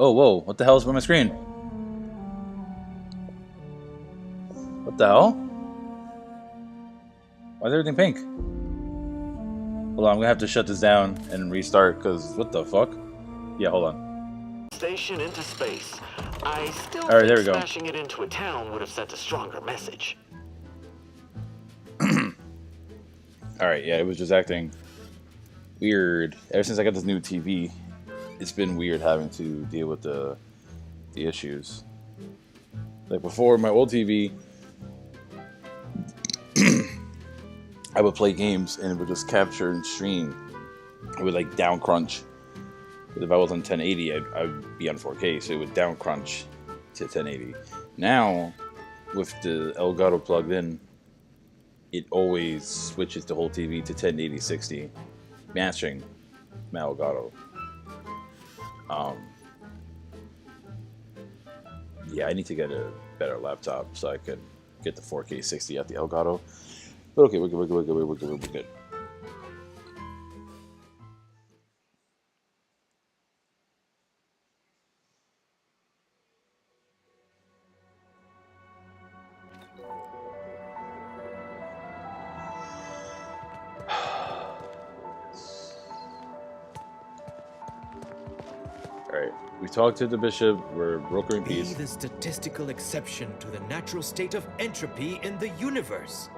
Oh, whoa! What the hell is on my screen? What the hell? Why is everything pink? Hold on, I'm gonna have to shut this down and restart. Cause what the fuck? Yeah, hold on. Station into space. I still All right, there think we go. smashing it into a town would have sent a stronger message. All right, yeah, it was just acting weird. Ever since I got this new TV, it's been weird having to deal with the issues. Like before, my old TV, I would play games and it would just capture and stream. It would like down crunch. But if I was on 1080, I'd be on 4K, so it would down crunch to 1080. Now, with the Elgato plugged in, it always switches the whole TV to 1080 60, matching my Elgato. Yeah, I need to get a better laptop so I can get the 4K 60 at the Elgato. But okay, we're good, we're good. Alright, we talked to the bishop, we're brokering peace. Be the statistical exception to the natural state of entropy in the universe.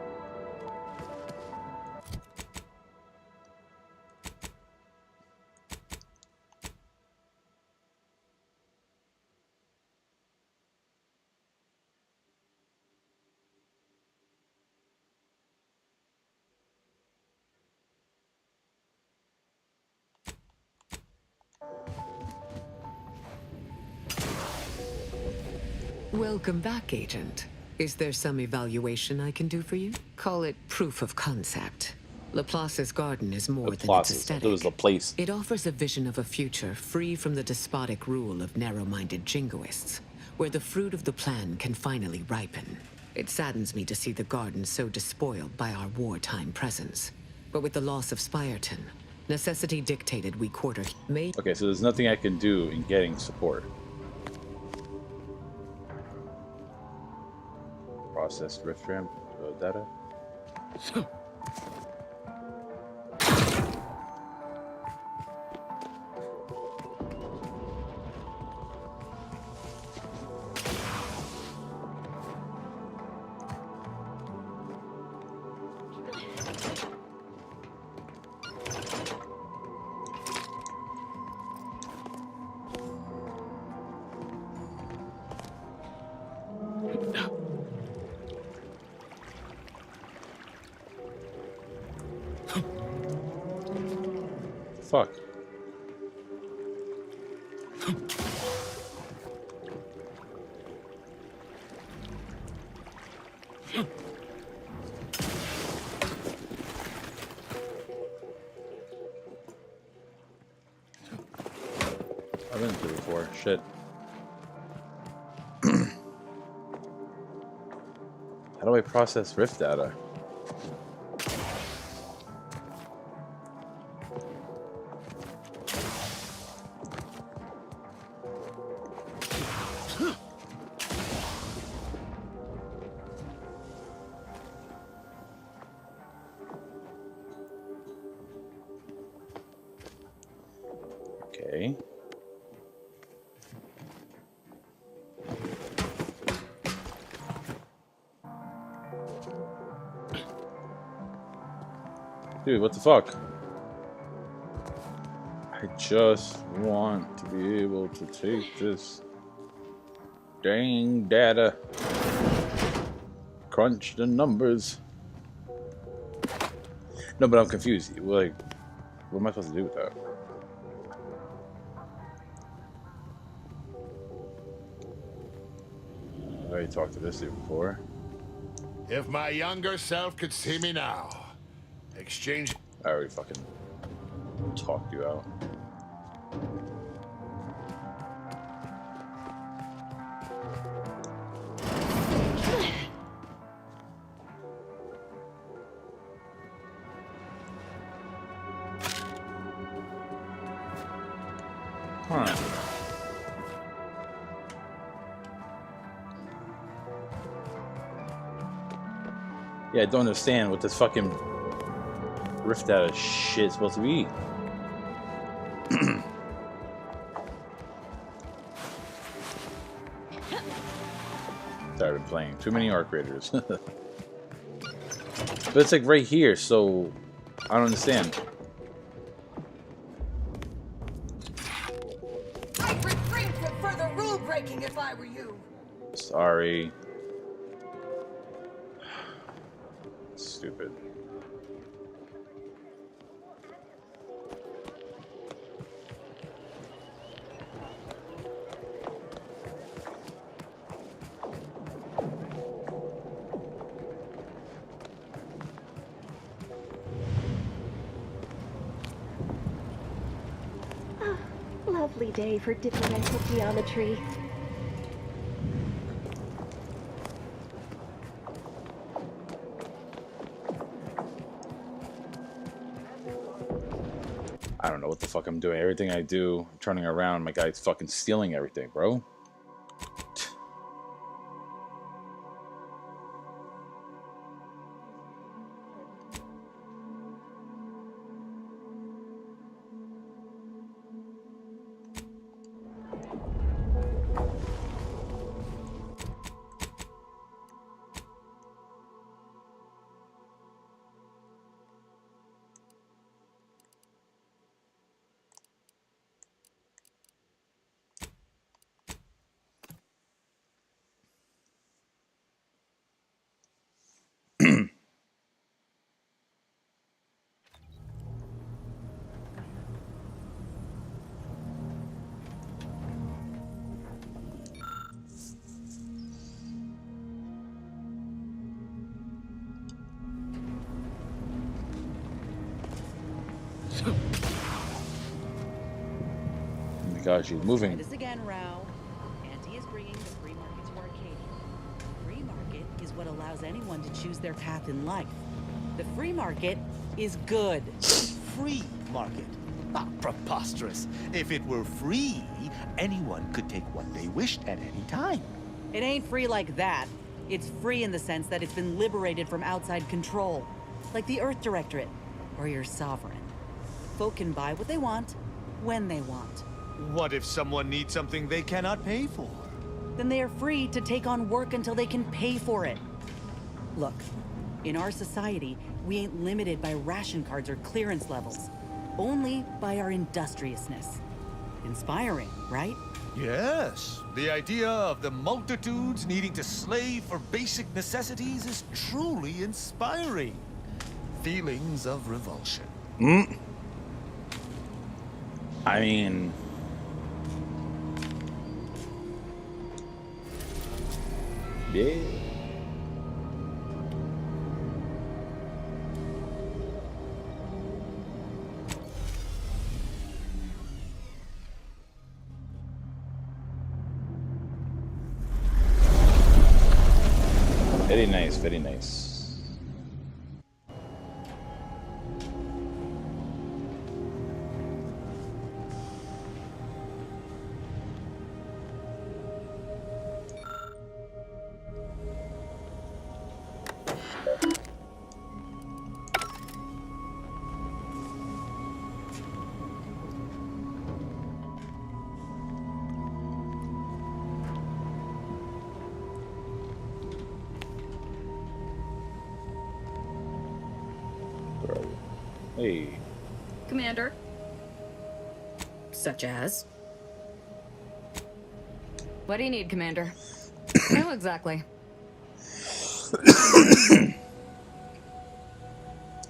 Welcome back, Agent. Is there some evaluation I can do for you? Call it proof of concept. Laplace's garden is more than its aesthetic. It was the place. It offers a vision of a future free from the despotic rule of narrow-minded jingoists, where the fruit of the plan can finally ripen. It saddens me to see the garden so despoiled by our wartime presence. But with the loss of Spirton, necessity dictated we quarter... Okay, so there's nothing I can do in getting support. Process rift RAM data. Fuck. I've been through before. Shit. How do I process rift data? Okay. Dude, what the fuck? I just want to be able to take this dang data, crunch the numbers, No, but I'm confused. Like, what am I supposed to do with that? I already talked to this dude before. If my younger self could see me now, exchange. I already fucking talked you out. Huh. Yeah, I don't understand what this fucking rift out of shit is supposed to be. Sorry, I've been playing too many arc raiders. But it's like right here, so I don't understand. I'd refrain from further rule breaking if I were you. Sorry. Stupid. Lovely day for differential geometry. I don't know what the fuck I'm doing. Everything I do, I'm turning around, my guy's fucking stealing everything, bro. Oh my gosh, she's moving. Try this again, Rao. Auntie is bringing the free market to Arcadia. The free market is what allows anyone to choose their path in life. The free market is good. Free market? Ah, preposterous. If it were free, anyone could take what they wished at any time. It ain't free like that. It's free in the sense that it's been liberated from outside control. Like the Earth Directorate, or your sovereign. Folk can buy what they want, when they want. What if someone needs something they cannot pay for? Then they are free to take on work until they can pay for it. Look, in our society, we ain't limited by ration cards or clearance levels. Only by our industriousness. Inspiring, right? Yes. The idea of the multitudes needing to slave for basic necessities is truly inspiring. Feelings of revulsion. I mean... yeah. Very nice, very nice. Hey. Commander. Such as? What do you need, Commander? No, exactly.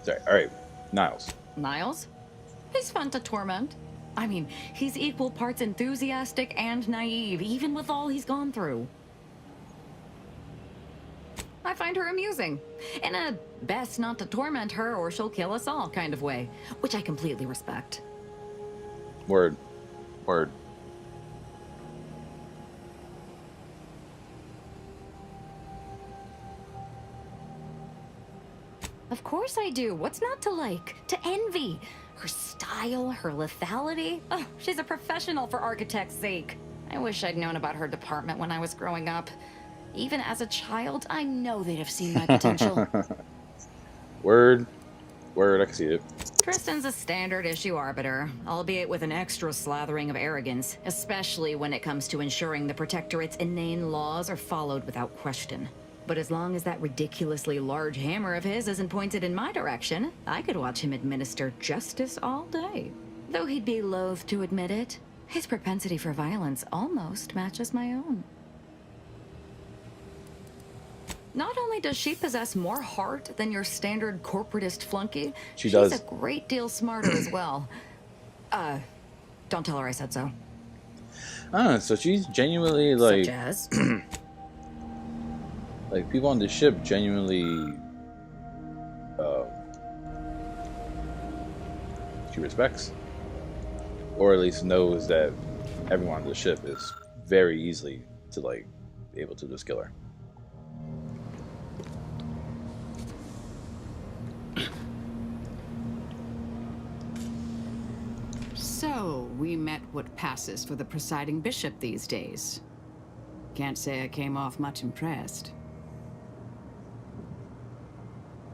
Sorry, alright. Niles. Niles? He's fun to torment. I mean, he's equal parts enthusiastic and naive, even with all he's gone through. I find her amusing. In a best not to torment her or she'll kill us all kind of way, which I completely respect. Word. Word. Of course I do. What's not to like? To envy? Her style, her lethality. Oh, she's a professional for architect's sake. I wish I'd known about her department when I was growing up. Even as a child, I know they'd have seen my potential. Word. Word, I can see it. Tristan's a standard issue arbiter, albeit with an extra slathering of arrogance, especially when it comes to ensuring the Protectorate's inane laws are followed without question. But as long as that ridiculously large hammer of his isn't pointed in my direction, I could watch him administer justice all day. Though he'd be loath to admit it, his propensity for violence almost matches my own. Not only does she possess more heart than your standard corporatist flunky, she's a great deal smarter as well. Don't tell her I said so. So she's genuinely like... Such as? Like, people on the ship genuinely... she respects. Or at least knows that everyone on the ship is very easily to, like, be able to just kill her. So, we met what passes for the presiding bishop these days. Can't say I came off much impressed.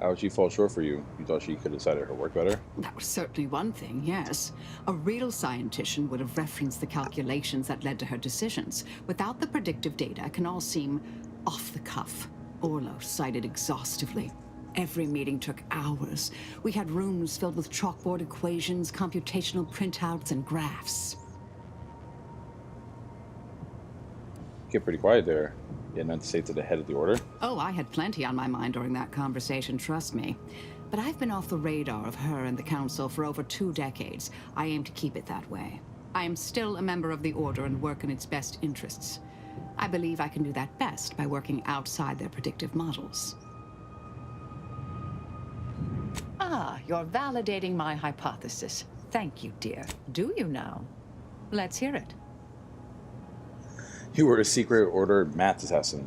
How would she fall short for you? You thought she could have decided her work better? That was certainly one thing, yes. A real scientician would have referenced the calculations that led to her decisions. Without the predictive data, it can all seem off the cuff. Orlo cited exhaustively. Every meeting took hours. We had rooms filled with chalkboard equations, computational printouts, and graphs. Get pretty quiet there. You had nothing to say to the head of the order? Oh, I had plenty on my mind during that conversation, trust me. But I've been off the radar of her and the Council for over 2 decades. I aim to keep it that way. I am still a member of the Order and work in its best interests. I believe I can do that best by working outside their predictive models. Ah, you're validating my hypothesis. Thank you, dear. Do you now? Let's hear it. You were a secret order math assassin.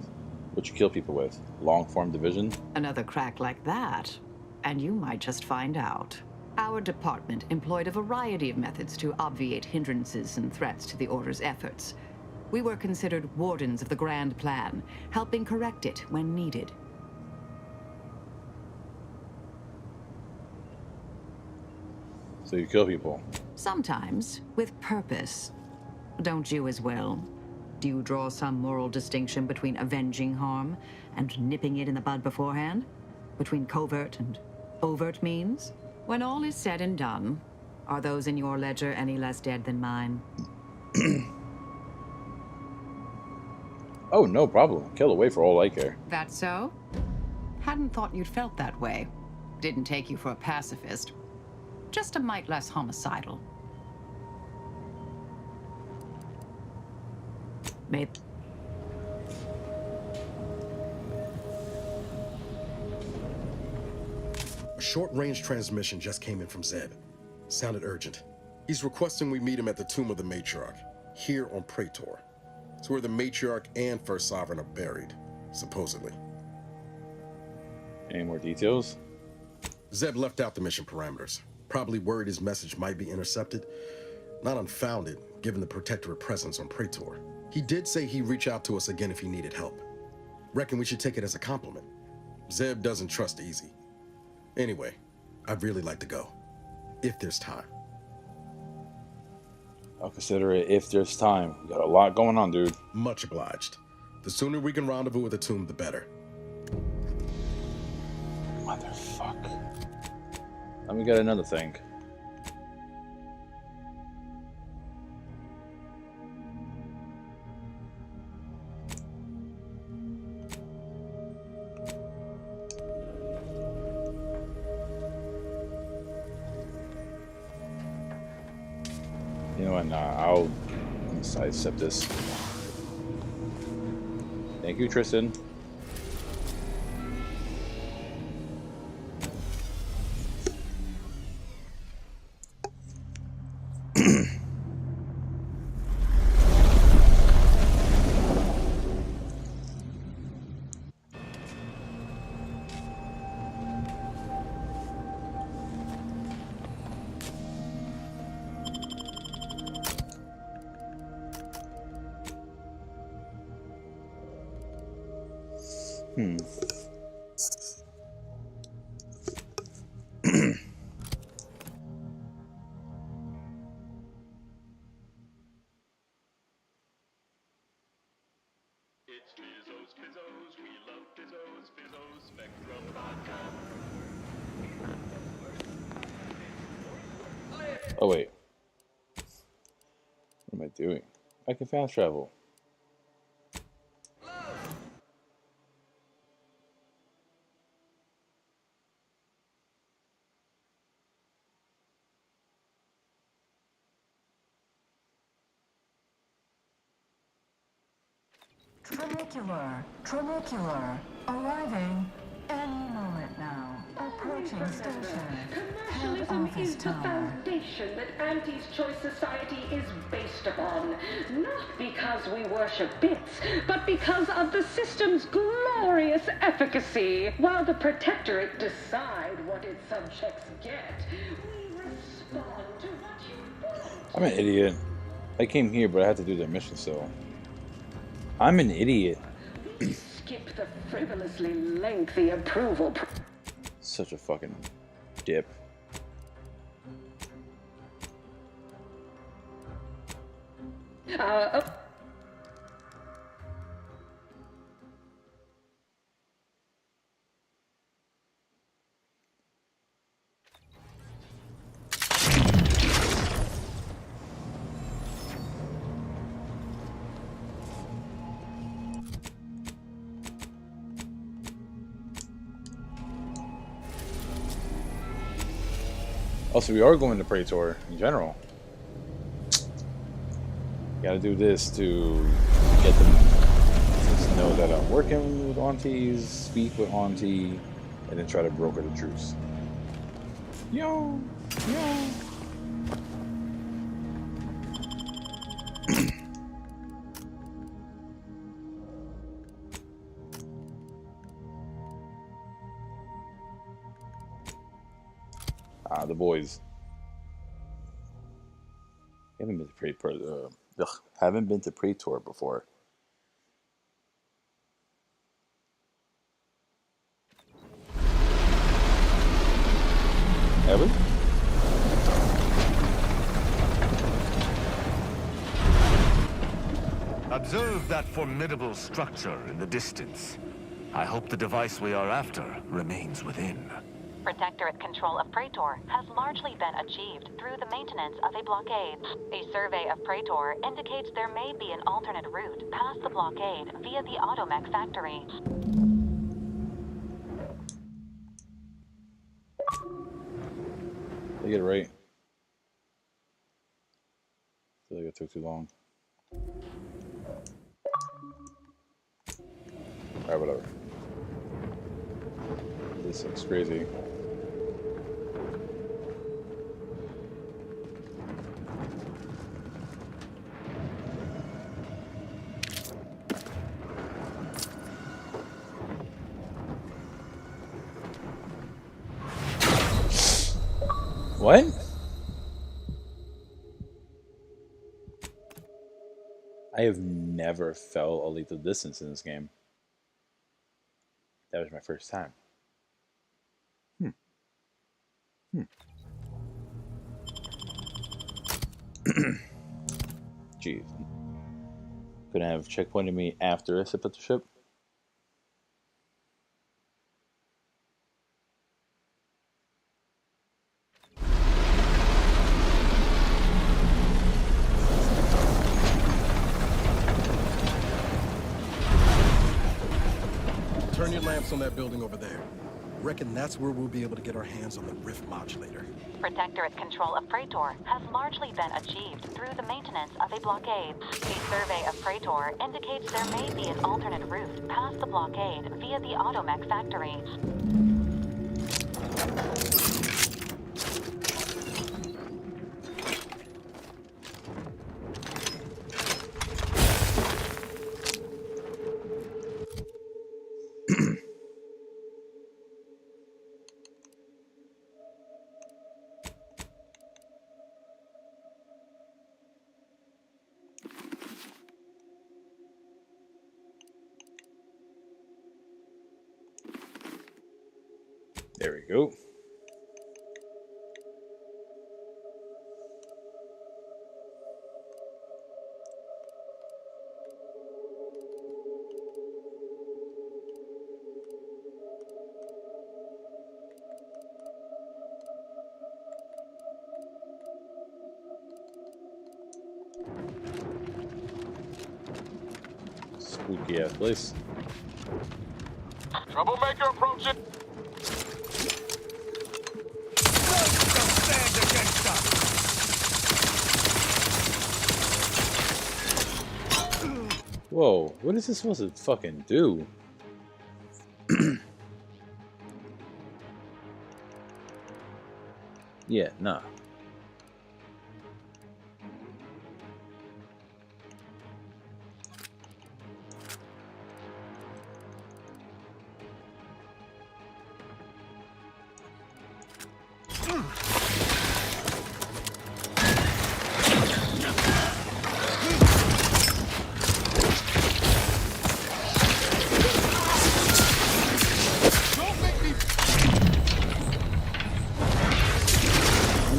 What you kill people with? Long-form division? Another crack like that, and you might just find out. Our department employed a variety of methods to obviate hindrances and threats to the Order's efforts. We were considered wardens of the grand plan, helping correct it when needed. So you kill people? Sometimes, with purpose. Don't you as well? Do you draw some moral distinction between avenging harm and nipping it in the bud beforehand? Between covert and overt means? When all is said and done, are those in your ledger any less dead than mine? Oh, no problem. Kill away for all I care. That so? Hadn't thought you'd felt that way. Didn't take you for a pacifist. Just a mite less homicidal. Maybe. A short-range transmission just came in from Zeb. Sounded urgent. He's requesting we meet him at the tomb of the Matriarch, here on Praetor. It's where the Matriarch and First Sovereign are buried, supposedly. Any more details? Zeb left out the mission parameters. Probably worried his message might be intercepted. Not unfounded, given the Protectorate presence on Praetor. He did say he'd reach out to us again if he needed help. Reckon we should take it as a compliment. Zeb doesn't trust easy. Anyway, I'd really like to go. If there's time. I'll consider it if there's time. We got a lot going on, dude. Much obliged. The sooner we can rendezvous at the tomb, the better. Motherfucker. Let me get another thing. know what? Nah, I'll sidestep this. Thank you, Tristan. Oh wait, what am I doing? I can fast travel. Trinicular, arriving any moment now. Approaching station. Commercialism is the foundation that Auntie's Choice Society is based upon. Not because we worship bits, but because of the system's glorious efficacy. While the Protectorate decide what its subjects get, we respond to what you want. I'm an idiot. I came here, but I had to do their mission, so... I'm an idiot. Skip the frivolously lengthy approval. Such a fucking dip. Also, we are going to Praetor in general. Gotta do this to get them to know that I'm working with aunties, speak with auntie, and then try to broker the truce. Yo! The boys. Haven't been to Praetor. Haven't been to Praetor before. Have we? Observe that formidable structure in the distance. I hope the device we are after remains within. Protectorate control of Praetor has largely been achieved through the maintenance of a blockade. A survey of Praetor indicates there may be an alternate route past the blockade via the Automech factory. They get it right. I feel like it took too long. Alright, whatever. This looks crazy. What? I have never felt a lethal distance in this game. That was my first time. Jeez. Couldn't have checkpointed me after I stepped up the ship? Turn your lamps on that building over there. Reckon that's where we'll be able to get our hands on the Rift modulator. Protectorate control of Praetor has largely been achieved through the maintenance of a blockade. A survey of Praetor indicates there may be an alternate route past the blockade via the Automech factory. There we go. Spooky ass place. Troublemaker approaching. Whoa, what is this supposed to fucking do? Yeah, nah.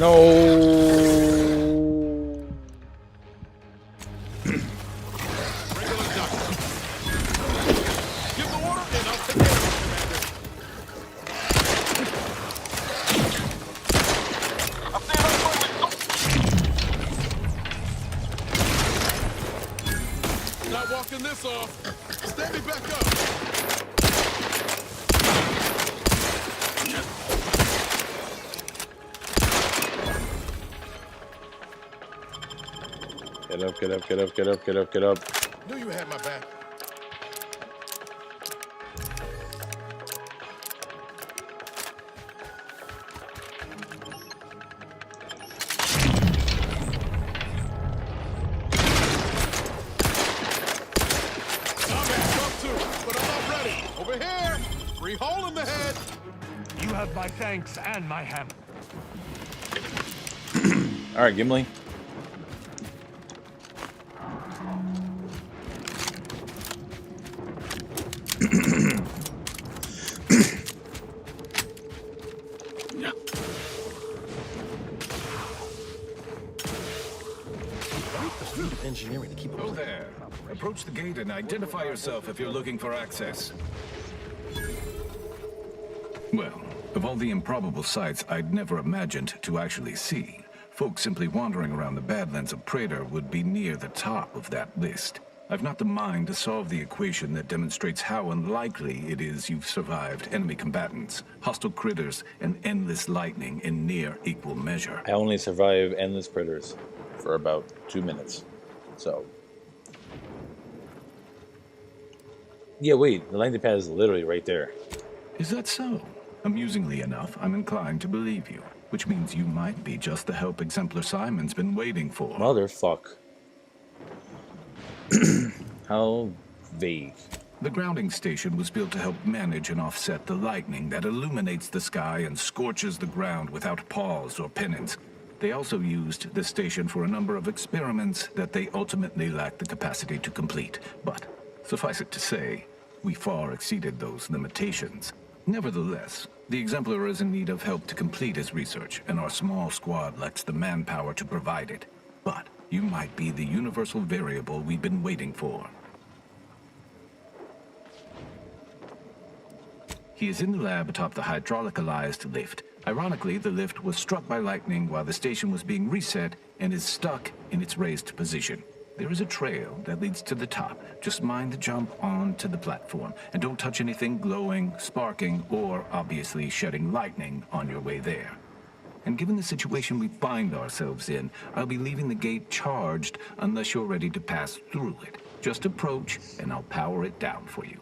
No. Not walking this off. Stand me back up. Get up, get up, get up, get up, get up, get up. Knew you had my back. Over here! Free hole in the head! You have my thanks and my hammer. Alright, Gimli. Engineering to keep. Go there. Approach the gate and identify yourself if you're looking for access. Well, of all the improbable sights I'd never imagined to actually see, folks simply wandering around the Badlands of Praetor would be near the top of that list. I've not the mind to solve the equation that demonstrates how unlikely it is you've survived enemy combatants, hostile critters, and endless lightning in near equal measure. I only survive endless critters for about 2 minutes. So. Yeah, wait, the landing pad is literally right there. Is that so? Amusingly enough, I'm inclined to believe you, which means you might be just the help Exemplar Simon's been waiting for. Motherfuck. How vague. The grounding station was built to help manage and offset the lightning that illuminates the sky and scorches the ground without pause or penance. They also used the station for a number of experiments that they ultimately lacked the capacity to complete. But, suffice it to say, we far exceeded those limitations. Nevertheless, the Exemplar is in need of help to complete his research, and our small squad lacks the manpower to provide it. But you might be the universal variable we've been waiting for. He is in the lab atop the hydraulicalized lift. Ironically, the lift was struck by lightning while the station was being reset and is stuck in its raised position. There is a trail that leads to the top. Just mind the jump onto the platform, and don't touch anything glowing, sparking, or obviously shedding lightning on your way there. And given the situation we find ourselves in, I'll be leaving the gate charged unless you're ready to pass through it. Just approach, and I'll power it down for you.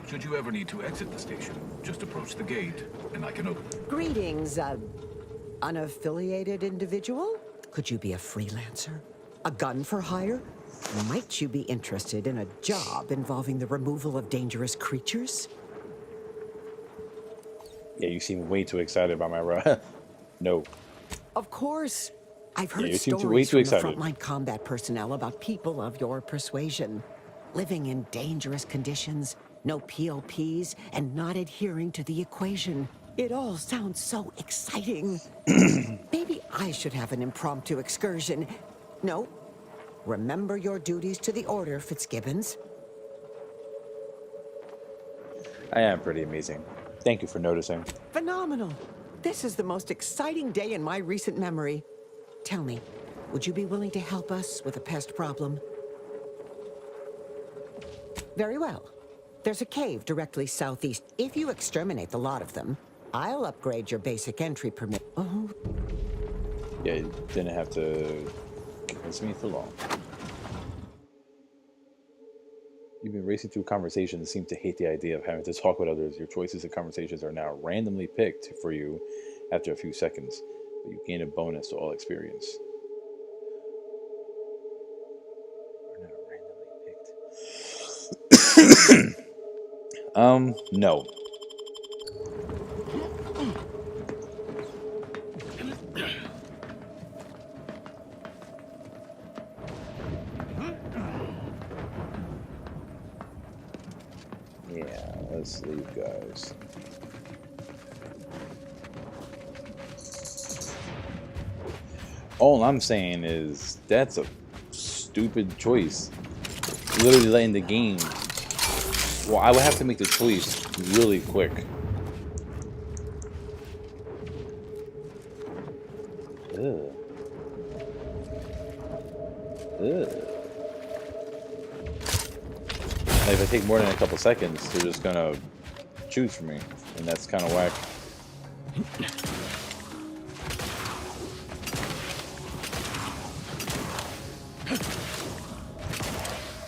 Should you ever need to exit the station, just approach the gate, and I can open it. Greetings, unaffiliated individual? Could you be a freelancer? A gun for hire? Might you be interested in a job involving the removal of dangerous creatures? Yeah, you seem way too excited about my No. Of course. I've heard you seem stories way too from the excited. frontline combat personnel about people of your persuasion. Living in dangerous conditions, no POPs, and not adhering to the equation. It all sounds so exciting. Maybe I should have an impromptu excursion. No. Remember your duties to the order, Fitzgibbons. I am pretty amazing. Thank you for noticing. Phenomenal. This is the most exciting day in my recent memory. Tell me, would you be willing to help us with a pest problem? Very well. There's a cave directly southeast. If you exterminate the lot of them, I'll upgrade your basic entry permit. Oh. Yeah, you didn't have to convince me for long. You've been racing through conversations and seem to hate the idea of having to talk with others. Your choices and conversations are now randomly picked for you after a few seconds, but you gain a bonus to all experience. Are now randomly picked. No. Yeah, let's leave, guys. All I'm saying is that's a stupid choice. Literally letting the game. Well, I would have to make the choice really quick. Ugh. Ugh. If I take more than a couple seconds, they're just gonna choose for me, and that's kind of whack.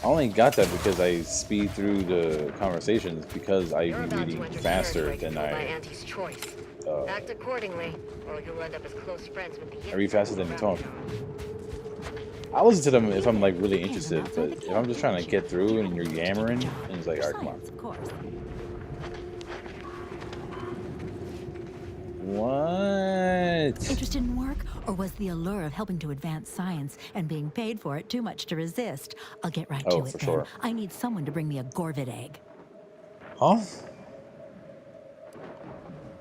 I only got that because I speed through the conversations because I be reading faster than I. Act accordingly, or you'll end up as close friends with the. I read faster than I talk. I listen to them if I'm like really interested, but if I'm just trying to get through and you're yammering, and it's like, alright, come on. What? Interested in work, or was the allure of helping to advance science and being paid for it too much to resist? I'll get right to it for then. sure. I need someone to bring me a Gorvid egg. Huh?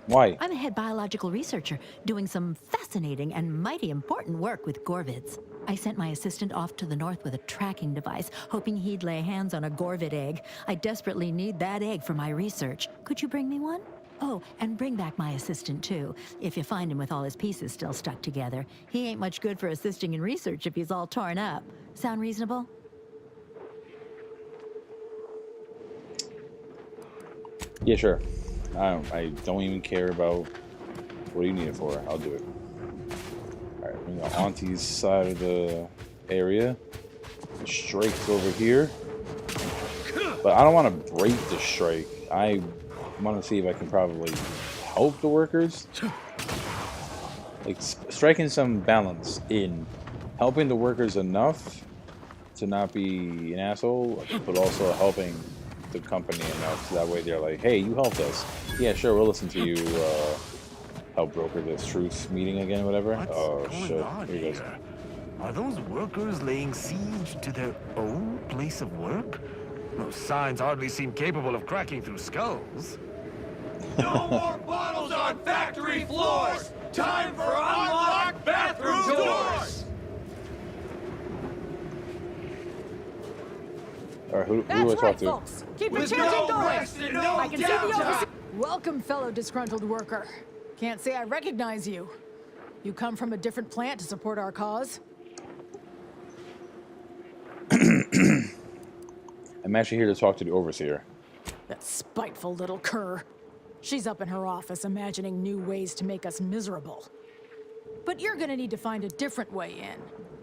Why? I'm a head biological researcher doing some fascinating and mighty important work with Gorvids. I sent my assistant off to the north with a tracking device, hoping he'd lay hands on a Gorvid egg. I desperately need that egg for my research. Could you bring me one? Oh, and bring back my assistant, too, if you find him with all his pieces still stuck together. He ain't much good for assisting in research if he's all torn up. Sound reasonable? Yeah, sure. I don't even care about what you need it for. I'll do it. Alright, bring the auntie's side of the area. The strike's over here. But I don't want to break the strike. I want to see if I can probably help the workers. Like, striking some balance in helping the workers enough to not be an asshole, but also helping the company enough so that way they're like, hey, you helped us. Yeah, sure, we'll listen to you help broker this truth meeting again, whatever. Oh, shit. Here he goes. Are those workers laying siege to their own place of work? Those signs hardly seem capable of cracking through skulls. No more bottles on factory floors! Time for unlocked bathroom doors! Who do I That's talk right, to? folks. Keep your With chanting no going. rest and no I can see the downtime. overseer. Welcome, fellow disgruntled worker. Can't say I recognize you. You come from a different plant to support our cause? I'm actually here to talk to the overseer. That spiteful little cur. She's up in her office imagining new ways to make us miserable. But you're gonna need to find a different way in.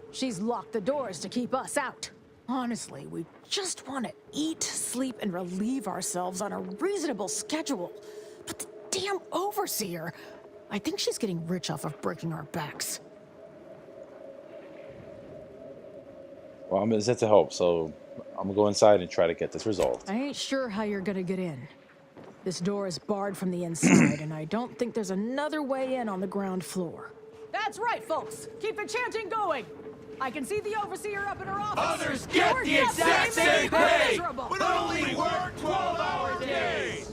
She's locked the doors to keep us out. Honestly, we just want to eat, sleep, and relieve ourselves on a reasonable schedule. But the damn overseer, I think she's getting rich off of breaking our backs. Well, I'm set to help, so I'm gonna go inside and try to get this resolved. I ain't sure how you're gonna get in. This door is barred from the inside, and I don't think there's another way in on the ground floor. That's right, folks. Keep the chanting going. I can see the overseer up in her office. Others get We're the exact same and pay, miserable. but only work 12-hour days.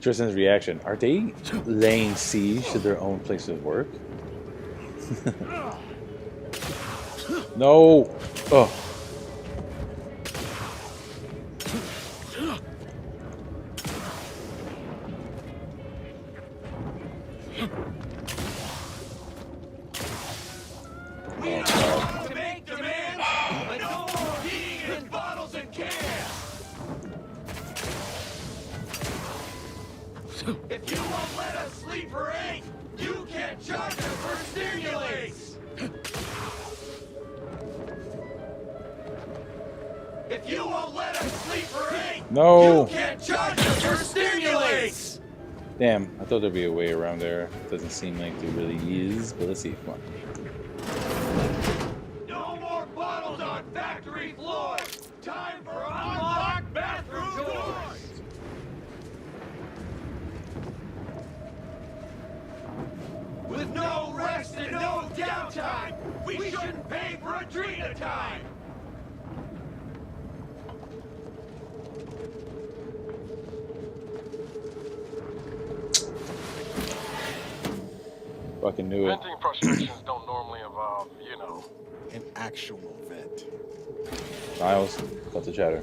Tristan's reaction. Are they laying siege to their own place of work? No! Oh. We don't want to make demands, but no more heating in bottles and cans. If you won't let us sleep or eat, you can't charge us for stimulates. If you won't let us sleep or eat, No! you can't charge us for stimulates. Damn, I thought there'd be a way around there. Doesn't seem like there really is, but let's see. Come on. No more bottles on factory floors. Time for unlocked bathroom doors. With no rest and no downtime, we shouldn't pay for a drink at a time. Fucking knew it. Venting frustrations don't normally involve, you know, an actual vent. Miles, cut the chatter.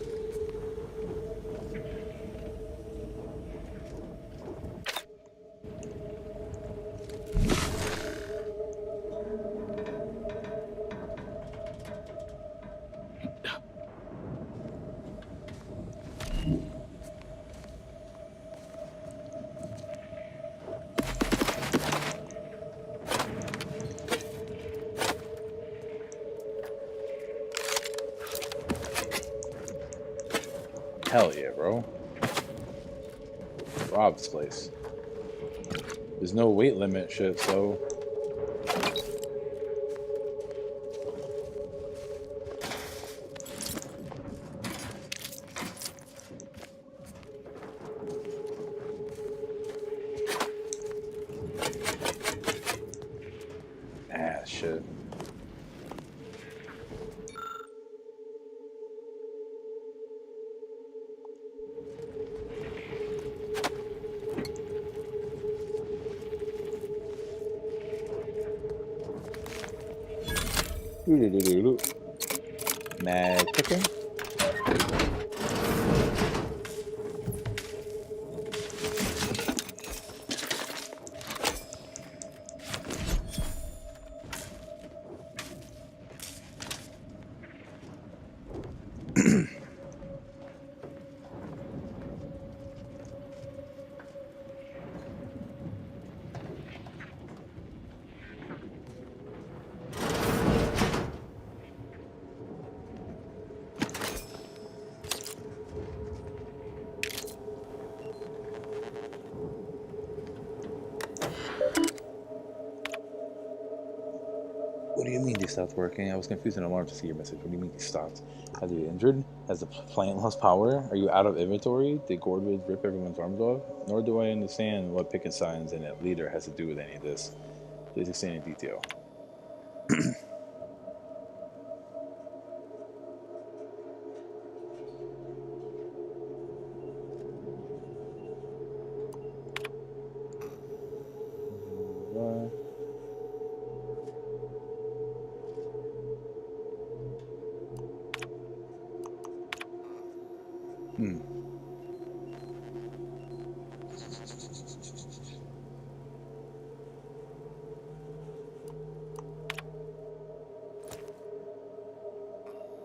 Hell yeah, bro. Rob this place. There's no weight limit shit, so... Ah, shit. Mad cooking. What do you mean they stopped working? I was confused and alarmed to see your message. What do you mean they stopped? Have you injured? Has the plant lost power? Are you out of inventory? Did Gordwood rip everyone's arms off? Nor do I understand what picket signs and a leader has to do with any of this. Please explain in detail.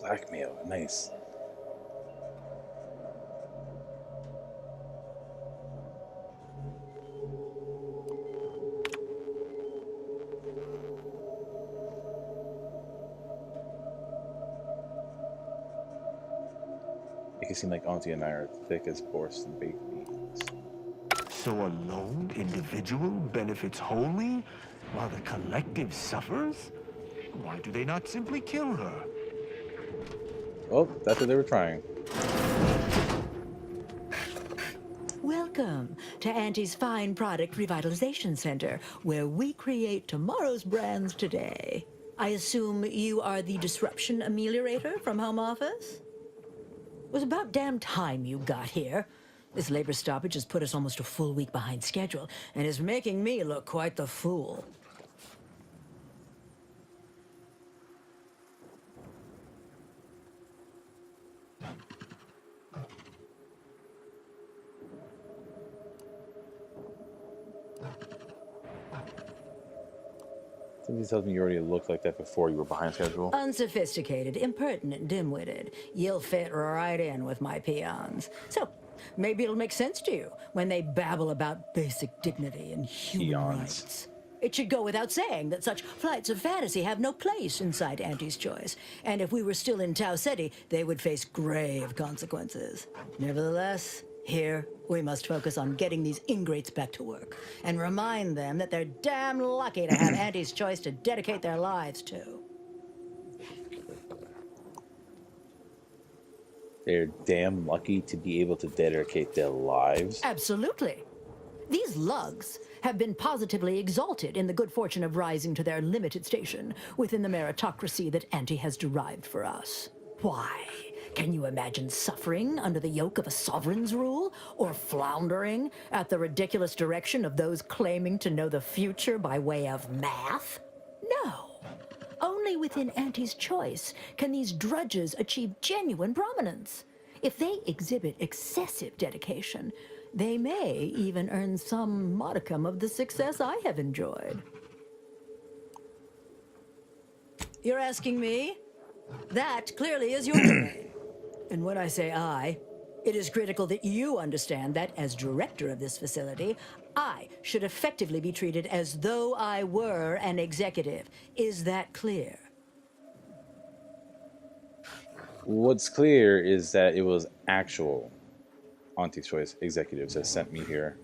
Blackmail. Nice. Make it seem like Auntie and I are thick as Borscht baked beans. So a lone individual benefits wholly, while the collective suffers? Why do they not simply kill her? Well, that's what they were trying. Welcome to Auntie's Fine Product Revitalization Center, where we create tomorrow's brands today. I assume you are the disruption ameliorator from home office? It was about damn time you got here. This labor stoppage has put us almost a full week behind schedule, and is making me look quite the fool. Somebody tells me you already looked like that before you were behind schedule. Unsophisticated, impertinent, dim-witted. You'll fit right in with my peons. So, maybe it'll make sense to you when they babble about basic dignity and human rights. It should go without saying that such flights of fantasy have no place inside Auntie's Choice. And if we were still in Tau Ceti, they would face grave consequences. Nevertheless, here, we must focus on getting these ingrates back to work and remind them that they're damn lucky to have Auntie's Choice to dedicate their lives to. They're damn lucky to be able to dedicate their lives. Absolutely. These lugs have been positively exalted in the good fortune of rising to their limited station within the meritocracy that Auntie has derived for us. Why? Can you imagine suffering under the yoke of a sovereign's rule? Or floundering at the ridiculous direction of those claiming to know the future by way of math? No. Only within Auntie's Choice can these drudges achieve genuine prominence. If they exhibit excessive dedication, they may even earn some modicum of the success I have enjoyed. You're asking me? That clearly is your domain. And when I say I, it is critical that you understand that as director of this facility, I should effectively be treated as though I were an executive. Is that clear? What's clear is that it was actual Auntie's Choice executives that sent me here.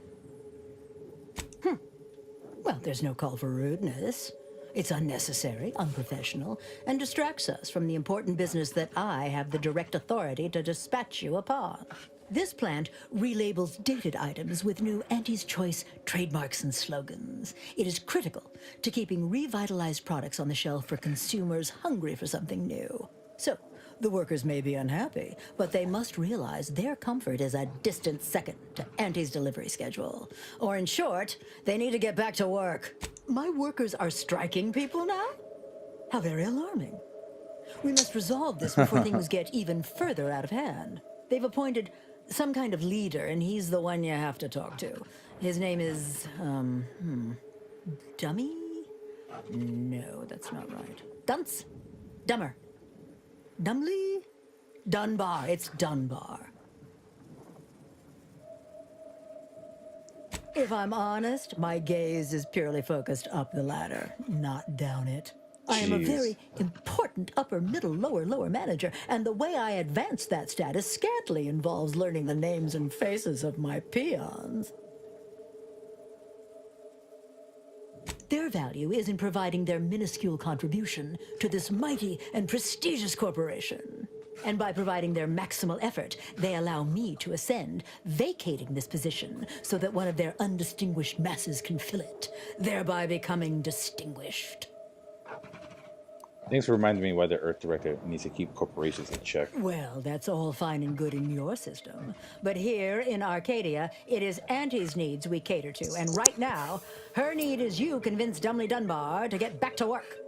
Well, there's no call for rudeness. It's unnecessary, unprofessional, and distracts us from the important business that I have the direct authority to dispatch you upon. This plant relabels dated items with new Auntie's Choice trademarks and slogans. It is critical to keeping revitalized products on the shelf for consumers hungry for something new. So, the workers may be unhappy, but they must realize their comfort is a distant second to Auntie's delivery schedule. Or in short, they need to get back to work. My workers are striking people now? How very alarming. We must resolve this before things get even further out of hand. They've appointed some kind of leader, and he's the one you have to talk to. His name is, Dummy? No, that's not right. Dunce? Dummer. Dumley? Dunbar. It's Dunbar. If I'm honest, my gaze is purely focused up the ladder, not down it. I am a very important upper, middle, lower manager, and the way I advance that status scantily involves learning the names and faces of my peons. Their value is in providing their minuscule contribution to this mighty and prestigious corporation. And by providing their maximal effort, they allow me to ascend, vacating this position so that one of their undistinguished masses can fill it, thereby becoming distinguished. Thanks for reminding me why the Earth Director needs to keep corporations in check. Well, that's all fine and good in your system. But here in Arcadia, it is Auntie's needs we cater to. And right now, her need is you convince Dumley Dunbar to get back to work.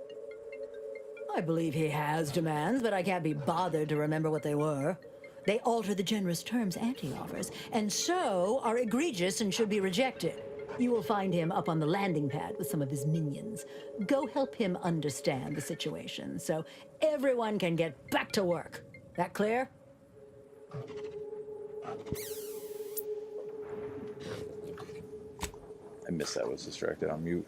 I believe he has demands, but I can't be bothered to remember what they were. They alter the generous terms Auntie offers, and so are egregious and should be rejected. You will find him up on the landing pad with some of his minions. Go help him understand the situation so everyone can get back to work. That clear? I missed that. I was distracted on mute.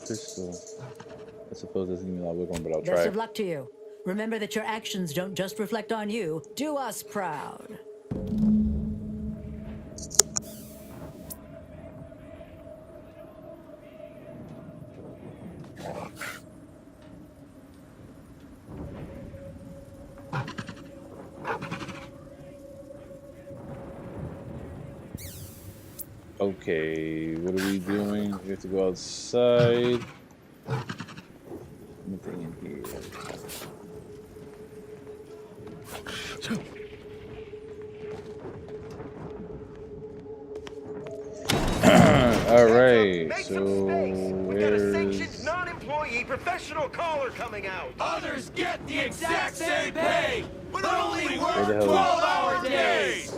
Crystal. I suppose this isn't a lot of wiggle room, but I'll try. Best of luck to you. Remember that your actions don't just reflect on you. Do us proud. Okay, what are we doing? We have to go outside. Nothing in here. All right, so where's non-employee professional caller coming out? Others get the exact same pay, but only work where the hell 12-hour days.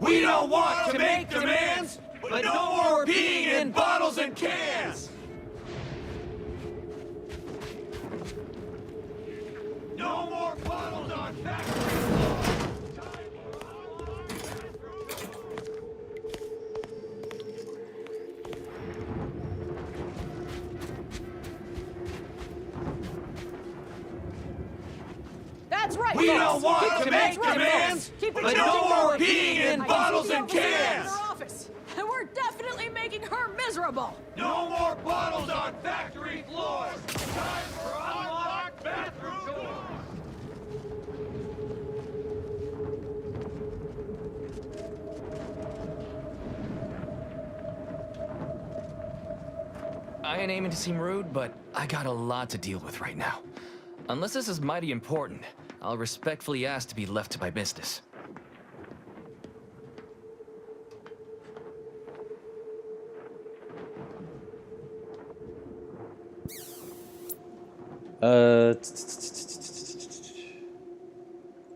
We don't want to make demands, but no more being in bottles and cans. No more bottles on factory floors. That's right, We folks. don't want Keep to it make right, demands, folks. Keep it but right. no more being in I can bottles see the and officer in cans. her office, and we're definitely making her miserable. No more bottles on factory floors. Time for unlocked bathroom doors. I ain't aiming to seem rude, but I got a lot to deal with right now. Unless this is mighty important, I'll respectfully ask to be left to my business.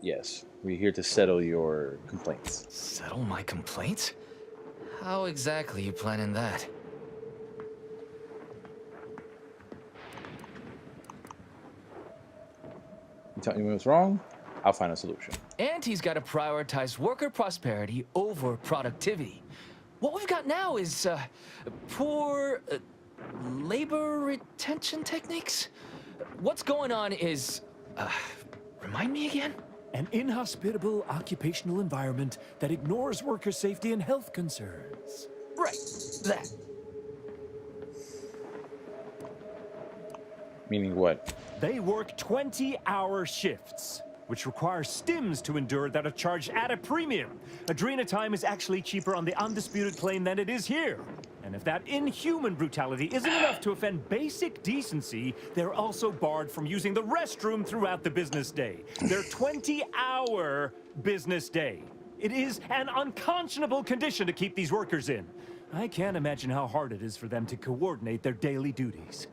Yes, we're here to settle your complaints. Settle my complaints? How exactly you planning that? You tell me what's wrong, I'll find a solution. Auntie's got to prioritize worker prosperity over productivity. What we've got now is poor labor retention techniques. What's going on is, remind me again? An inhospitable occupational environment that ignores worker safety and health concerns. Right, that. Meaning what? They work 20-hour shifts, which require stims to endure that are charged at a premium. Adrena time is actually cheaper on the undisputed plane than it is here. And if that inhuman brutality isn't enough to offend basic decency, they're also barred from using the restroom throughout the business day. Their 20-hour business day. It is an unconscionable condition to keep these workers in. I can't imagine how hard it is for them to coordinate their daily duties.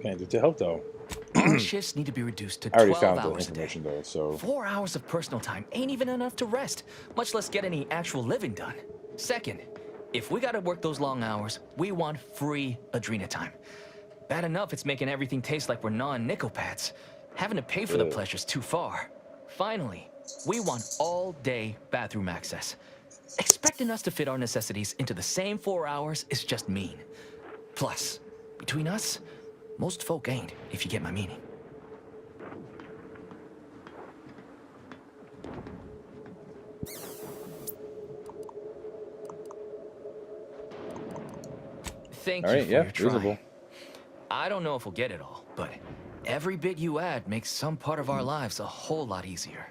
Can't do to help though. Our shifts need to be reduced to I already 12 found the hours a day. information though, so 4 hours of personal time ain't even enough to rest, much less get any actual living done. Second, if we gotta work those long hours, we want free Adrena time. Bad enough it's making everything taste like we're gnawing nickel pads. Having to pay for the pleasure's too far. Finally, we want all-day bathroom access. Expecting us to fit our necessities into the same 4 hours is just mean. Plus, between us, most folk ain't, if you get my meaning. Thank you for your try. reasonable. I don't know if we'll get it all, but every bit you add makes some part of our lives a whole lot easier.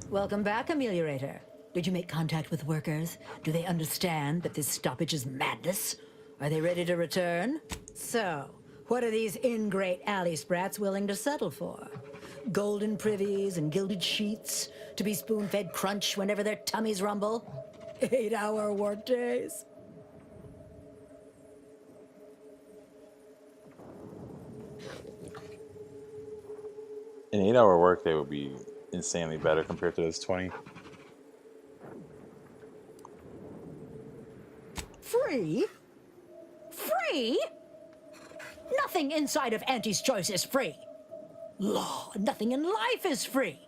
Welcome back, Ameliorator. Did you make contact with workers? Do they understand that this stoppage is madness? Are they ready to return? So, what are these ingrate alley sprats willing to settle for? Golden privies and gilded sheets? To be spoon-fed crunch whenever their tummies rumble? 8-hour workdays? An 8-hour workday would be insanely better compared to this 20. Free? Free? Nothing inside of Auntie's Choice is free. Law, nothing in life is free.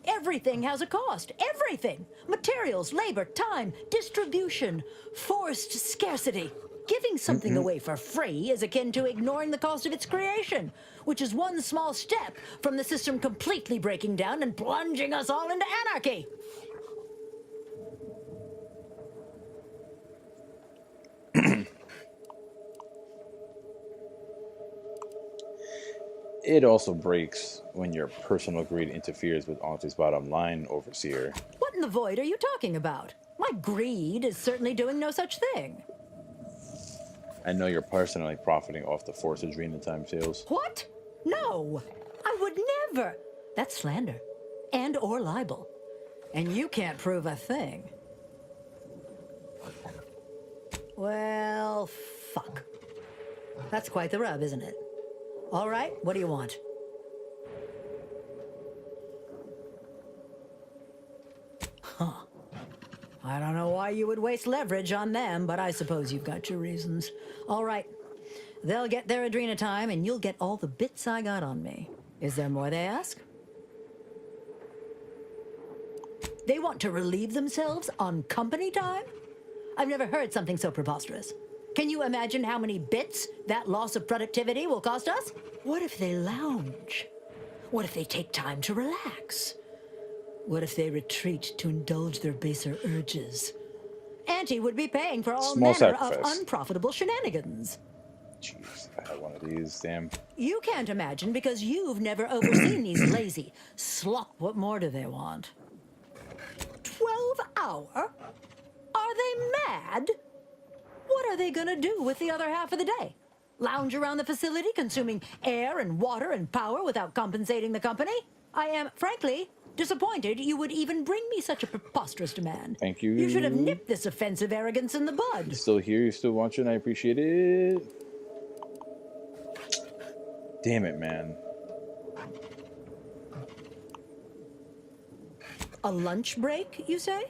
Everything has a cost. Everything. Materials, labor, time, distribution, forced scarcity. Giving something away for free is akin to ignoring the cost of its creation, which is one small step from the system completely breaking down and plunging us all into anarchy. It also breaks when your personal greed interferes with Auntie's bottom line, Overseer. What in the void are you talking about? My greed is certainly doing no such thing. I know you're personally profiting off the forced Adrena time sales. What? No, I would never. That's slander and or libel. And you can't prove a thing. Well, fuck. That's quite the rub, isn't it? All right, what do you want? Huh. I don't know why you would waste leverage on them, but I suppose you've got your reasons. All right. They'll get their Adrena time, and you'll get all the bits I got on me. Is there more they ask? They want to relieve themselves on company time? I've never heard something so preposterous. Can you imagine how many bits that loss of productivity will cost us? What if they lounge? What if they take time to relax? What if they retreat to indulge their baser urges? Auntie would be paying for all manner of unprofitable shenanigans. Jeez, I had one of these, damn. You can't imagine because you've never overseen these lazy slop. What more do they want? 12 hour? Are they mad? What are they gonna do with the other half of the day? Lounge around the facility consuming air and water and power without compensating the company? I am, frankly, disappointed you would even bring me such a preposterous demand. Thank you. You should have nipped this offensive arrogance in the bud. You're still here, you're still watching, I appreciate it. Damn it, man. A lunch break, you say?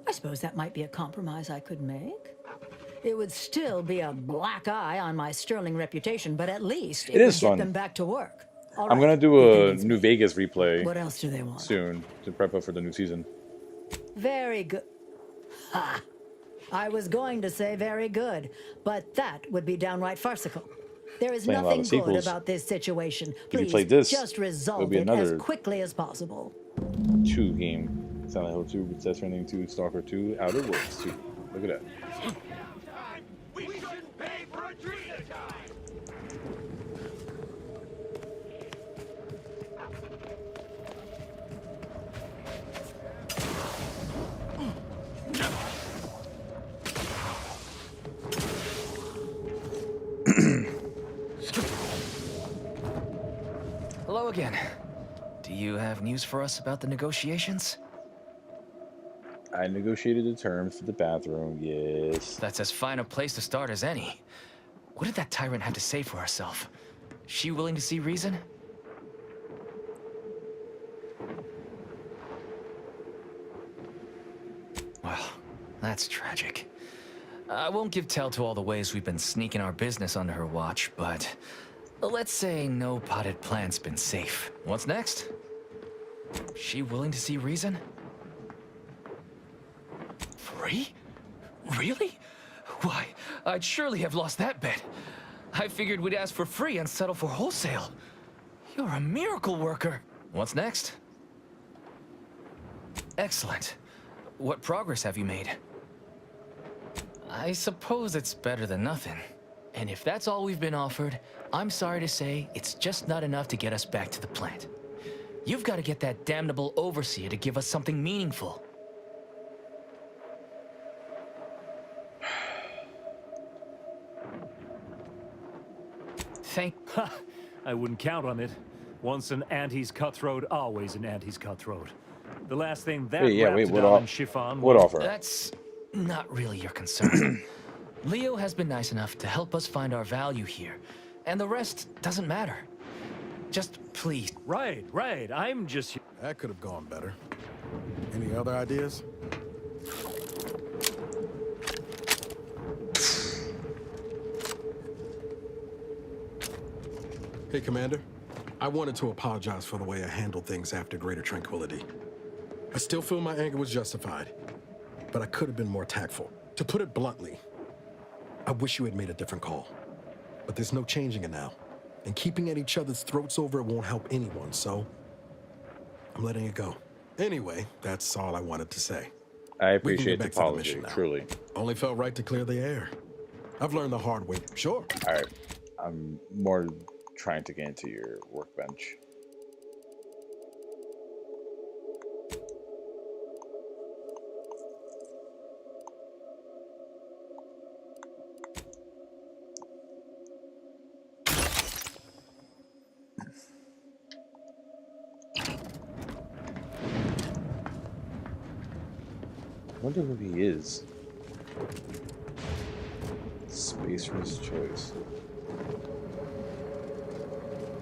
I suppose that might be a compromise I could make. It would still be a black eye on my sterling reputation, but at least it would get them back to work. All I'm right. gonna do a New Vegas replay. What else do they want? Soon to prep up for the new season. Very good. Ha! I was going to say very good, but that would be downright farcical. There is Playing a lot of nothing good sequels. about this situation. If you Please, played this, just resolve it'll be it as another quickly as possible. 2 game. Silent Hill 2, Test Running 2, Stalker 2, Outer Worlds 2. Look at that. We shouldn't pay for Adrena time! Hello again. Do you have news for us about the negotiations? I negotiated the terms for the bathroom, yes. That's as fine a place to start as any. What did that tyrant have to say for herself? She willing to see reason? Well, that's tragic. I won't give tell to all the ways we've been sneaking our business under her watch, but let's say no potted plant's been safe. What's next? She willing to see reason? Free? Really? Why, I'd surely have lost that bet. I figured we'd ask for free and settle for wholesale. You're a miracle worker. What's next? Excellent. What progress have you made? I suppose it's better than nothing. And if that's all we've been offered, I'm sorry to say it's just not enough to get us back to the plant. You've got to get that damnable overseer to give us something meaningful. I wouldn't count on it. Once an auntie's cutthroat, always an auntie's cutthroat. The last thing that wrapped down in chiffon. What offer? That's not really your concern. Leo has been nice enough to help us find our value here, and the rest doesn't matter. Just please. Right. I'm just... That could have gone better. Any other ideas? Hey, Commander. I wanted to apologize for the way I handled things after Greater Tranquility. I still feel my anger was justified, but I could have been more tactful. To put it bluntly, I wish you had made a different call. But there's no changing it now. And keeping at each other's throats over it won't help anyone, so I'm letting it go. Anyway, that's all I wanted to say. I appreciate the apology, truly. Only felt right to clear the air. I've learned the hard way. Sure. All right. I'm more trying to get into your workbench. I wonder who he is. Spacer's choice.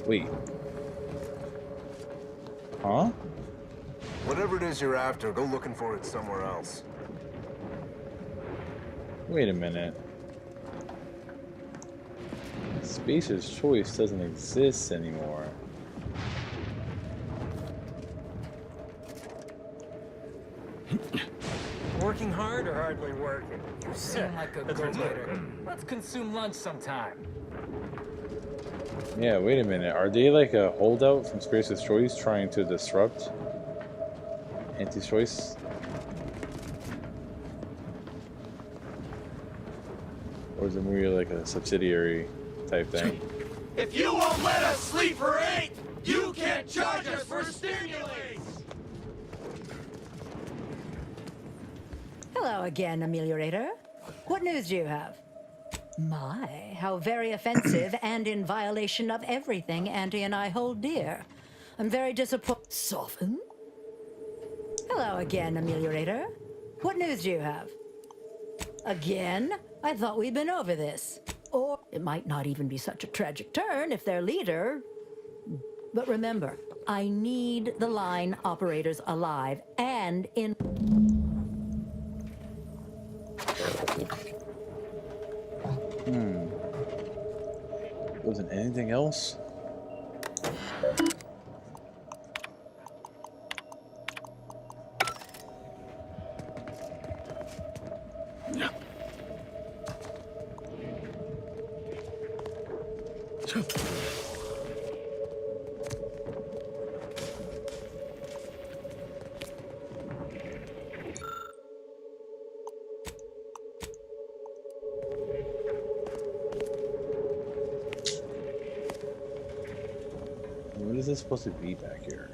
Wait. Huh? Whatever it is you're after, go looking for it somewhere else. Wait a minute. Spacer's choice doesn't exist anymore. Working hard or hardly working? You seem like a go-getter. Let's consume lunch sometime. Yeah, wait a minute. Are they like a holdout from Spacer's Choice trying to disrupt Auntie's Choice? Or is it more like a subsidiary type thing? If you won't let us sleep for 8, you can't charge us for stimulants! Hello again, Ameliorator. What news do you have? My, how very offensive and in violation of everything Auntie and I hold dear. I'm very disappointed. Soften? Hello again, Ameliorator. What news do you have? Again? I thought we'd been over this. Or it might not even be such a tragic turn if their leader... But remember, I need the line operators alive and in... Wasn't anything else? What is this supposed to be back here?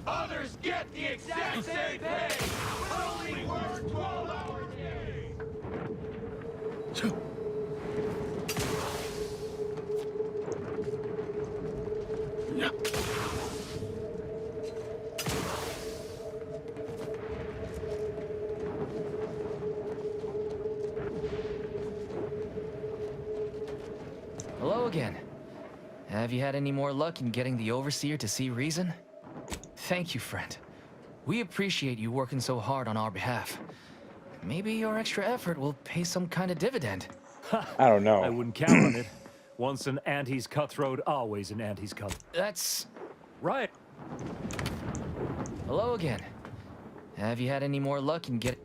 Others get the exact same pay! Only work 12-hour days! Hello again. Have you had any more luck in getting the Overseer to see reason? Thank you, friend. We appreciate you working so hard on our behalf. Maybe your extra effort will pay some kind of dividend. I don't know. I wouldn't count on it. Once an auntie's cutthroat, always an auntie's cutthroat. That's... right. Hello again. Have you had any more luck in getting...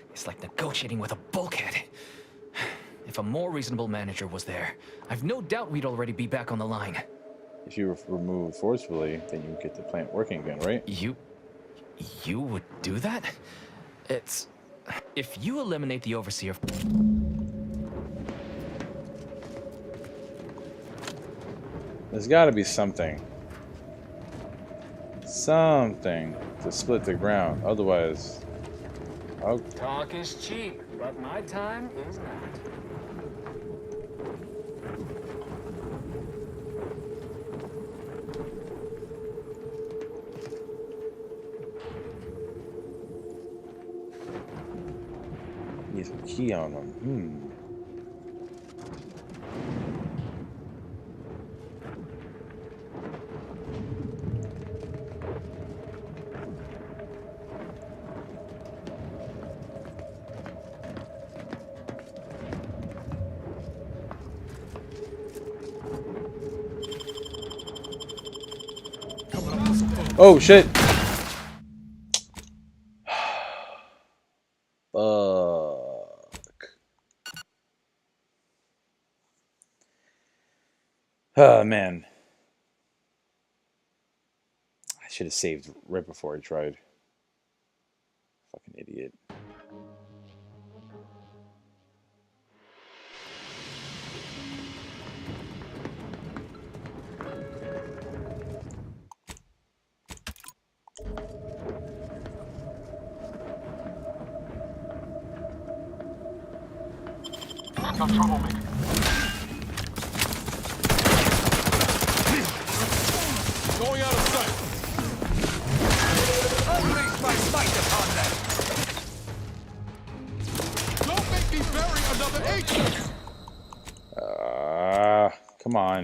It's like negotiating with a bulkhead. If a more reasonable manager was there, I've no doubt we'd already be back on the line. If you remove forcefully, then you get the plant working again, right? You would do that? If you eliminate the Overseer... There's got to be something. Something to split the ground. Otherwise... Oh. Talk is cheap, but my time is not. Needs a key on them. Oh shit! Fuck. Oh man. I should have saved right before I tried. Fucking idiot. No troublemaker. Going out of sight. Unleash my might upon them. Don't make me bury another agent. Come on.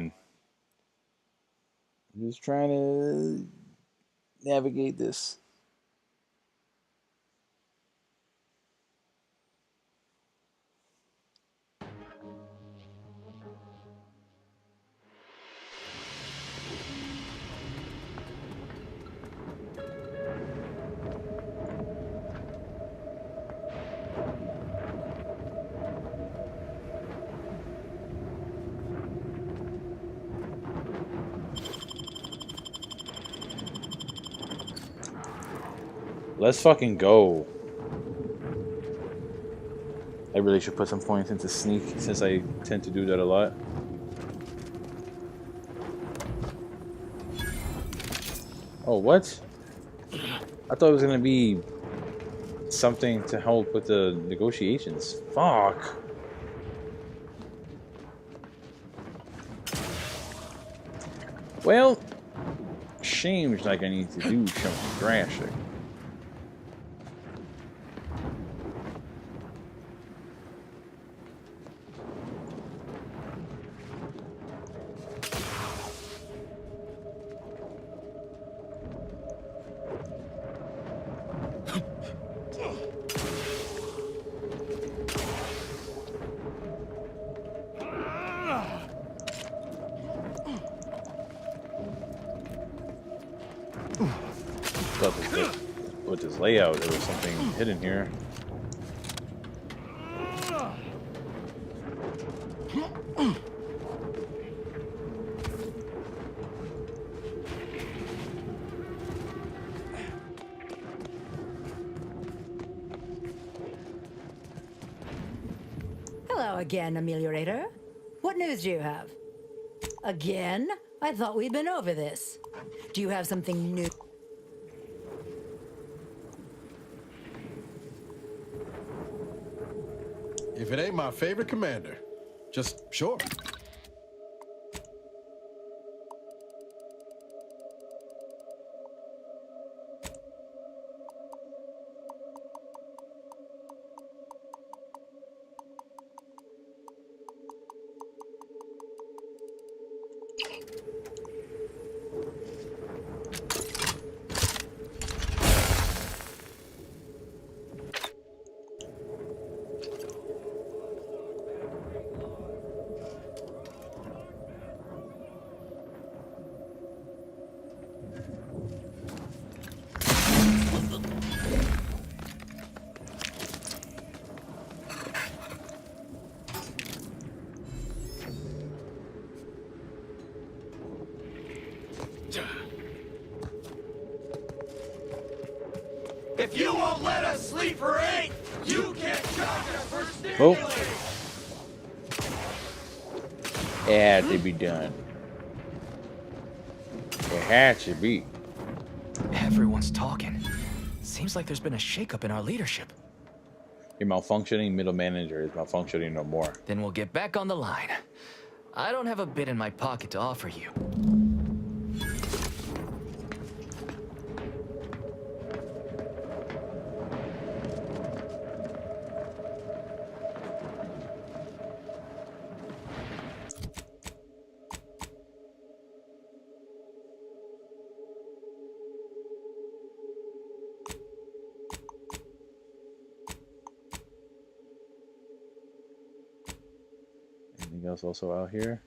I'm just trying to navigate this. Let's fucking go. I really should put some points into sneak since I tend to do that a lot. Oh, what? I thought it was gonna be something to help with the negotiations. Fuck. Well, seems like I need to do something drastic. With this layout, there was something hidden here. Hello again, Ameliorator. What news do you have? Again? I thought we'd been over this. Do you have something new? If it ain't my favorite commander, just sure. If you won't let us sleep for 8, you Oh. It had to be done. It had to be. Everyone's talking. Seems like there's been a shakeup in our leadership. Your malfunctioning middle manager is malfunctioning no more. Then we'll get back on the line. I don't have a bit in my pocket to offer you. Anything else also out here?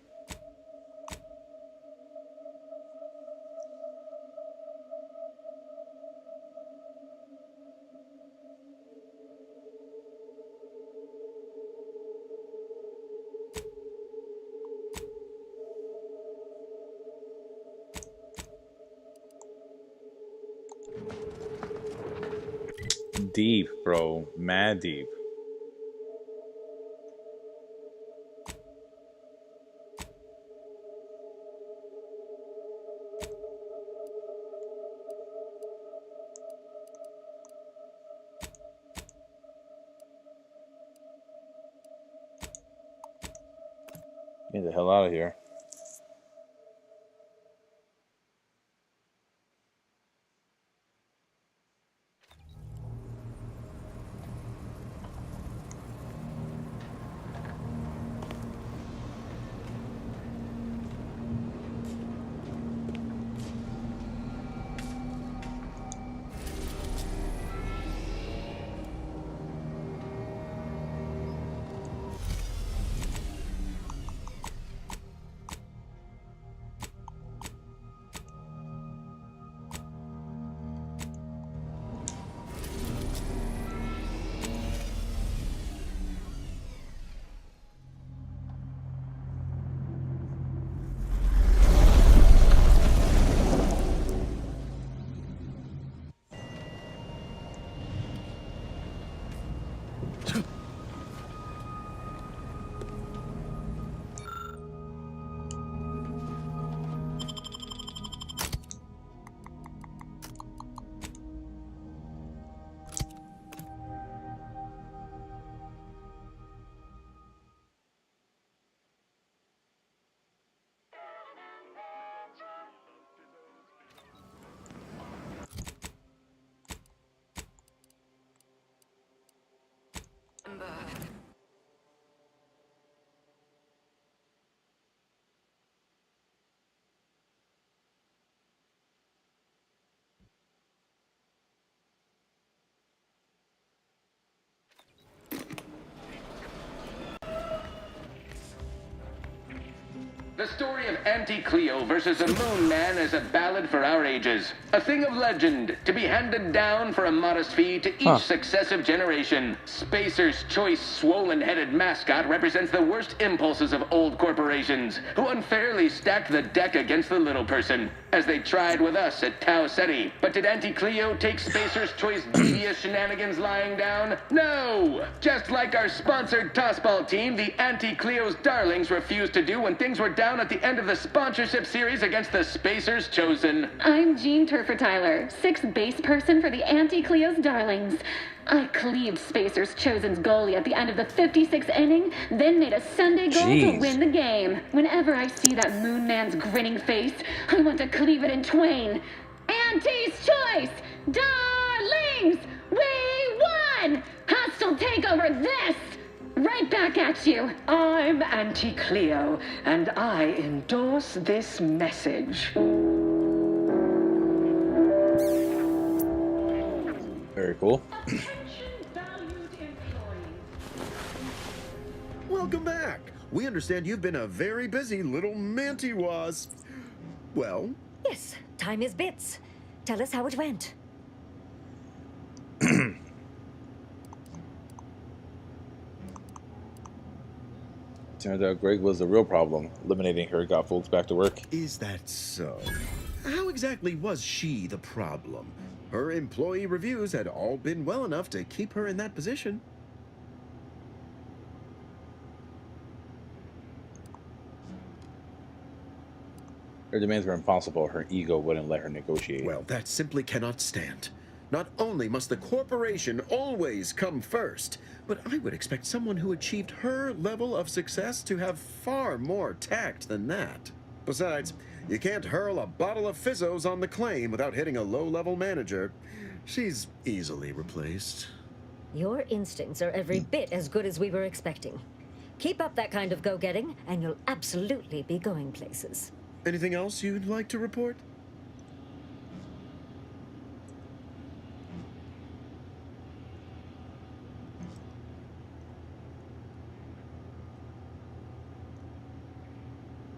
Deep, bro. Mad deep. Get the hell out of here. The story of Auntie Cleo versus the Moon Man is a ballad for our ages. A thing of legend, to be handed down for a modest fee to each successive generation. Spacer's choice swollen-headed mascot represents the worst impulses of old corporations, who unfairly stacked the deck against the little person, as they tried with us at Tau Ceti. But did Auntie Cleo take Spacer's choice devious shenanigans lying down? No! Just like our sponsored tossball team, the Auntie Cleo's Darlings refused to do when things were down at the end of the sponsorship series against the Spacers Chosen. I'm Jean Turfer Tyler, 6th base person for the Auntie Cleo's Darlings. I cleaved Spacers Chosen's goalie at the end of the 56th inning, then made a Sunday goal to win the game. Whenever I see that Moon Man's grinning face, I want to cleave it in twain. Auntie's choice! Darlings! We won! Hostile takeover this! Right back at you. I'm Auntie Cleo, and I endorse this message. Very cool. Welcome back. We understand you've been a very busy little manty-wasp. Well? Yes, time is bits. Tell us how it went. Turns out Greg was the real problem. Eliminating her got folks back to work. Is that so? How exactly was she the problem? Her employee reviews had all been well enough to keep her in that position. Her demands were impossible. Her ego wouldn't let her negotiate. Well, that simply cannot stand. Not only must the corporation always come first, but I would expect someone who achieved her level of success to have far more tact than that. Besides, you can't hurl a bottle of Fizzos on the claim without hitting a low-level manager. She's easily replaced. Your instincts are every bit as good as we were expecting. Keep up that kind of go-getting, and you'll absolutely be going places. Anything else you'd like to report?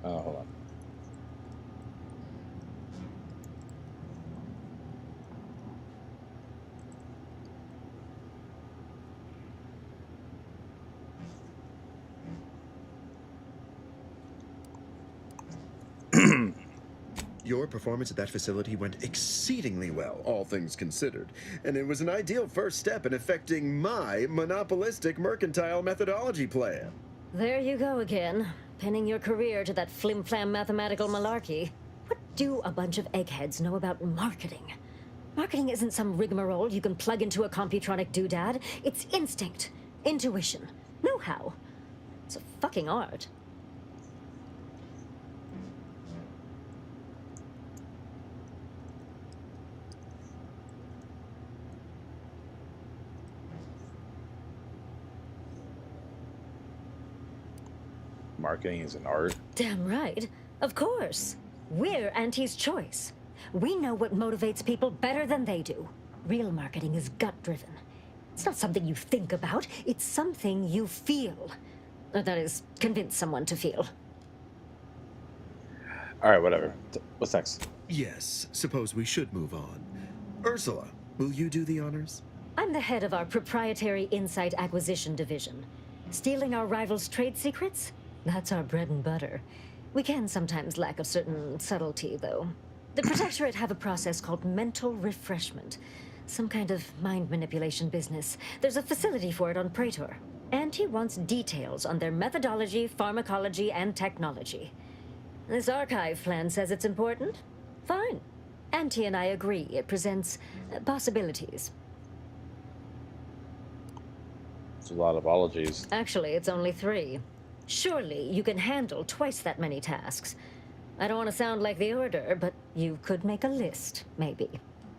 Hold on. Your performance at that facility went exceedingly well, all things considered, and it was an ideal first step in effecting my monopolistic mercantile methodology plan. There you go again, pinning your career to that flim-flam mathematical malarkey. What do a bunch of eggheads know about marketing? Marketing isn't some rigmarole you can plug into a computronic doodad. It's instinct, intuition, know-how. It's a fucking art. Marketing is an art. Damn right. Of course. We're Auntie's choice. We know what motivates people better than they do. Real marketing is gut-driven. It's not something you think about. It's something you feel. That is, convince someone to feel. All right, whatever. What's next? Yes, suppose we should move on. Ursula, will you do the honors? I'm the head of our proprietary insight acquisition division. Stealing our rivals' trade secrets? That's our bread and butter. We can sometimes lack a certain subtlety, though. The Protectorate have a process called mental refreshment. Some kind of mind manipulation business. There's a facility for it on Praetor. Auntie wants details on their methodology, pharmacology, and technology. This archive plan says it's important. Fine. Auntie and I agree it presents possibilities. It's a lot of ologies. Actually, it's only 3. Surely you can handle twice that many tasks. I don't want to sound like the Order, but you could make a list, maybe.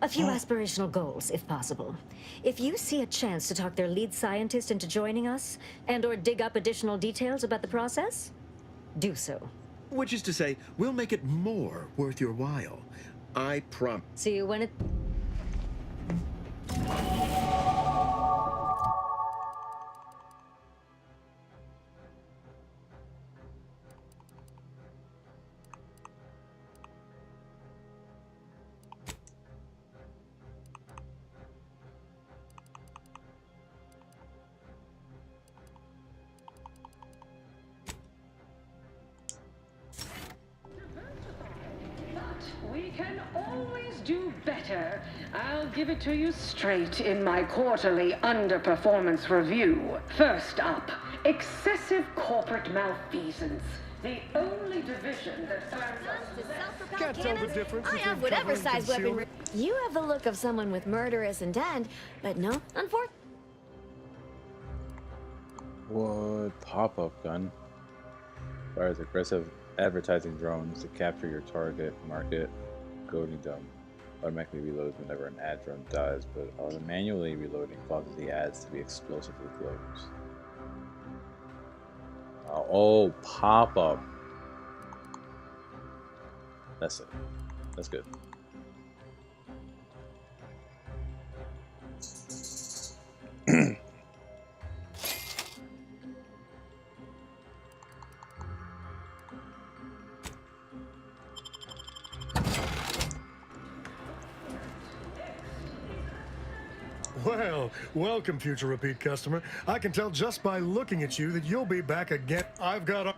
A few aspirational goals, if possible. If you see a chance to talk their lead scientist into joining us, and/or dig up additional details about the process, do so. Which is to say, we'll make it more worth your while. I promise. See you when it... We can always do better. I'll give it to you straight in my quarterly underperformance review. First up, excessive corporate malfeasance. The only division that serves us Can't tell the difference I have whatever size weaponry. You have the look of someone with murderous intent, but no, unfortunately. What? Pop-up gun. Fires aggressive advertising drones to capture your target market. Coding them. Automatically reloads whenever an ad drone dies, but manually reloading causes the ads to be explosively closed. Oh, pop-up. That's it. That's good. Well, welcome, future repeat customer. I can tell just by looking at you that you'll be back again. I've got a...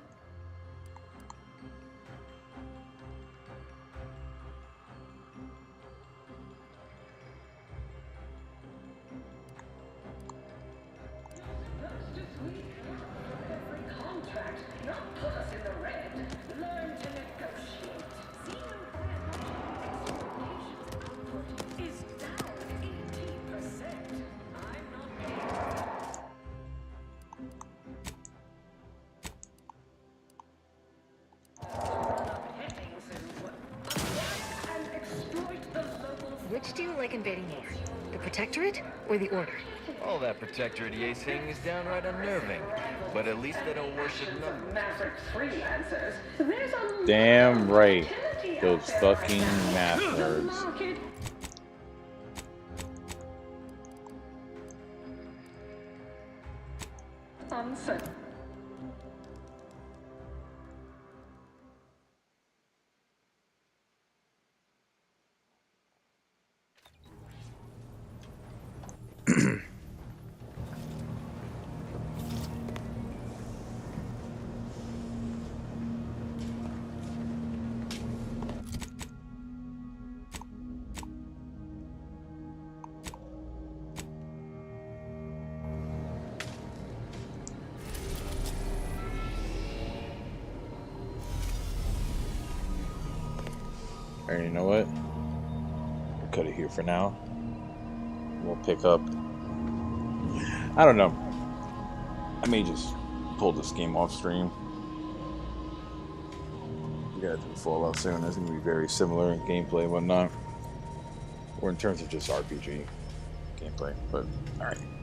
like invading more? The Protectorate or the Order? All that Protectorate EA saying is downright unnerving. But at least they don't worship numbers. Maverick freelancers. There's a Damn right. Those fucking math nerds. Uncertain. Alright, you know what? We'll cut it here for now. We'll pick up. I don't know. I may just pull this game off stream. We gotta do Fallout soon. It's gonna be very similar in gameplay and whatnot. Or in terms of just RPG gameplay. But, alright.